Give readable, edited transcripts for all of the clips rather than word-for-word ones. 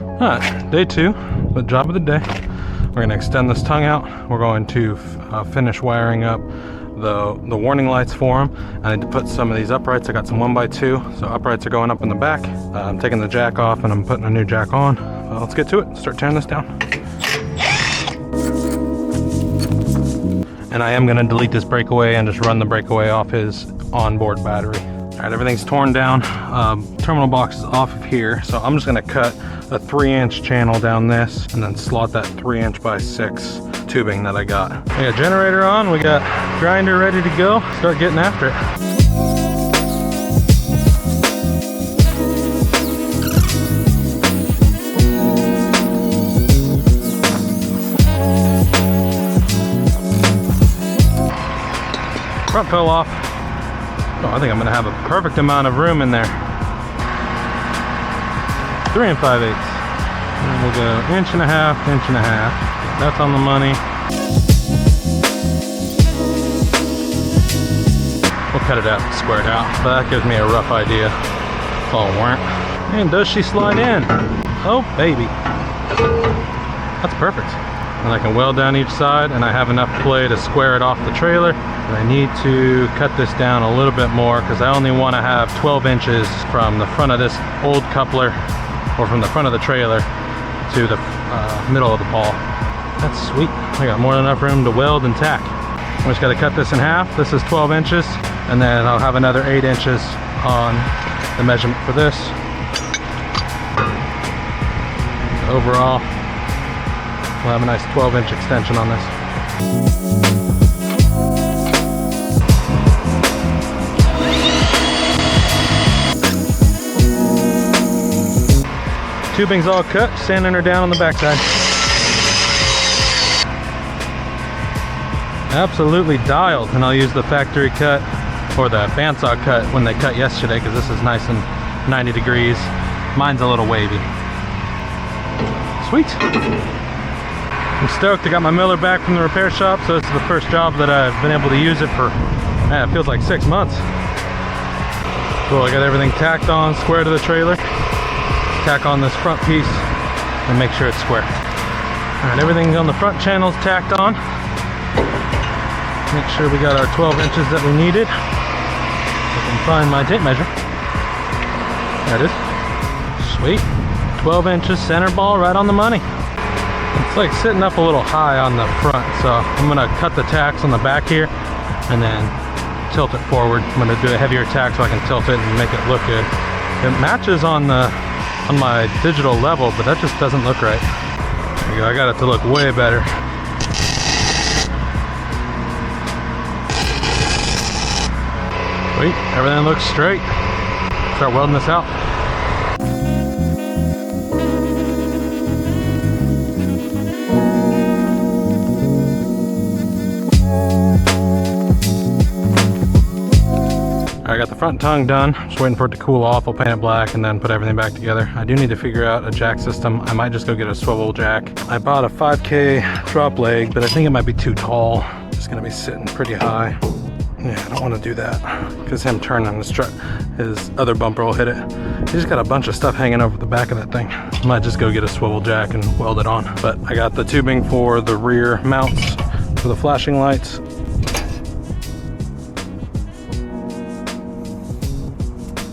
Alright, day 2, the job of the day. We're going to extend this tongue out. We're going to finish wiring up the warning lights for them. I need to put some of these uprights. I got some 1x2, so uprights are going up in the back. I'm taking the jack off and I'm putting a new jack on. Let's get to it, start tearing this down. And I am going to delete this breakaway and just run the breakaway off his onboard battery. Alright, everything's torn down. Terminal box is off of here, so I'm just going to cut a 3-inch channel down this and then slot that 3" by 6 tubing that I got. We got generator on, we got grinder ready to go. Start getting after it. Front fell off. Oh, I think I'm gonna have a perfect amount of room in there. 3 5/8. And we'll go 1.5 inches, 1.5. That's on the money. We'll cut it out, square it out. But that gives me a rough idea. Oh, weren't. And does she slide in? Oh, baby. That's perfect. And I can weld down each side, and I have enough play to square it off the trailer. But I need to cut this down a little bit more because I only want to have 12 inches from the front of this old coupler, or from the front of the trailer to the middle of the pawl. That's sweet. I got more than enough room to weld and tack. I just got to cut this in half. This is 12 inches, and then I'll have another 8 inches on the measurement for this. So overall, we'll have a nice 12-inch extension on this. Tubing's all cut, sanding her down on the backside. Absolutely dialed, and I'll use the factory cut or the bandsaw cut when they cut yesterday because this is nice and 90 degrees. Mine's a little wavy. Sweet. I'm stoked. I got my Miller back from the repair shop, so this is the first job that I've been able to use it for, man, it feels like 6 months. Cool, I got everything tacked on, square to the trailer. Tack on this front piece and make sure it's square. Alright, everything on the front channel's tacked on. Make sure we got our 12 inches that we needed. I can find my tape measure. That is. Sweet. 12 inches, center ball, right on the money. It's like sitting up a little high on the front, so I'm gonna cut the tacks on the back here and then tilt it forward. I'm gonna do a heavier tack so I can tilt it and make it look good. It matches on my digital level, but that just doesn't look right. There you go, I got it to look way better. Sweet, everything looks straight. Start welding this out. I got the front tongue done, just waiting for it to cool off. I'll paint it black and then put everything back together. I do need to figure out a jack system. I might just go get a swivel jack. I bought a 5K drop leg, but I think it might be too tall. It's gonna be sitting pretty high. Yeah, I don't want to do that because him turning his other bumper will hit it. He's got a bunch of stuff hanging over the back of that thing. I might just go get a swivel jack and weld it on. But I got the tubing for the rear mounts for the flashing lights.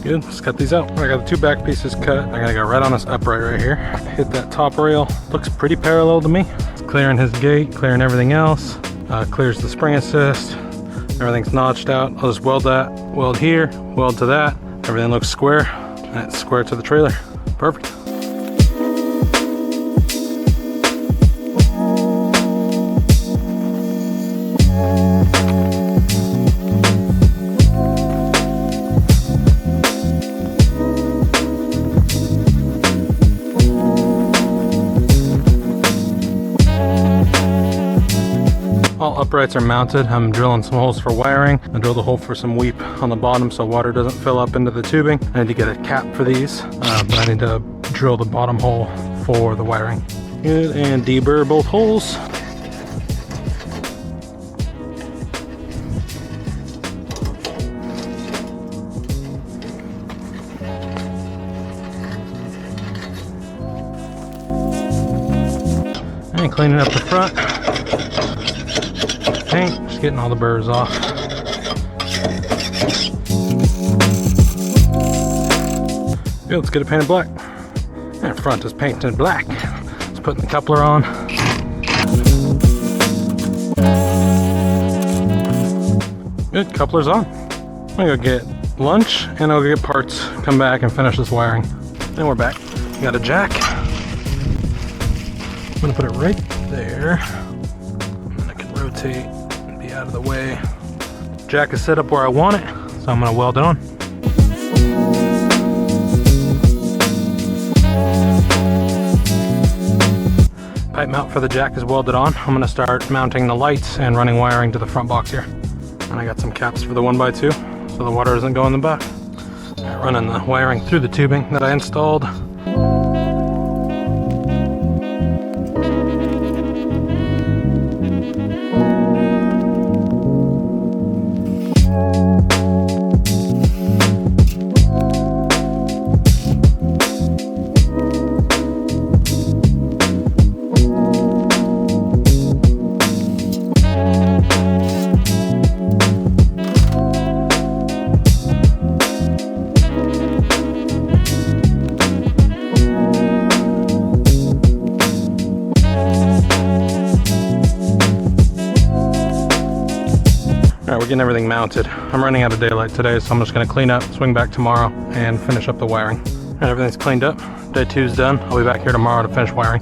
Good, let's cut these out. I got the 2 back pieces cut. I gotta go right on this upright right here. Hit that top rail. Looks pretty parallel to me. It's clearing his gate, clearing everything else. Clears the spring assist. Everything's notched out. I'll just weld that, weld here, weld to that. Everything looks square, and it's square to the trailer. Perfect. All uprights are mounted. I'm drilling some holes for wiring. I drilled a hole for some weep on the bottom so water doesn't fill up into the tubing. I need to get a cap for these, but I need to drill the bottom hole for the wiring. Good, and deburr both holes. And cleaning up the front. Paint, just getting all the burrs off. Good, let's get it painted black. And front is painted black. Let's put the coupler on. Good, coupler's on. I'm gonna go get lunch and I'll go get parts, come back and finish this wiring. And we're back. Got a jack. I'm gonna put it right there. And I can rotate and be out of the way. Jack is set up where I want it, so I'm gonna weld it on. Pipe mount for the jack is welded on. I'm gonna start mounting the lights and running wiring to the front box here. And I got some caps for the 1x2, so the water doesn't go in the back. Running the wiring through the tubing that I installed. Alright, we're getting everything mounted. I'm running out of daylight today, so I'm just going to clean up, swing back tomorrow, and finish up the wiring. And everything's cleaned up. Day 2's done. I'll be back here tomorrow to finish wiring.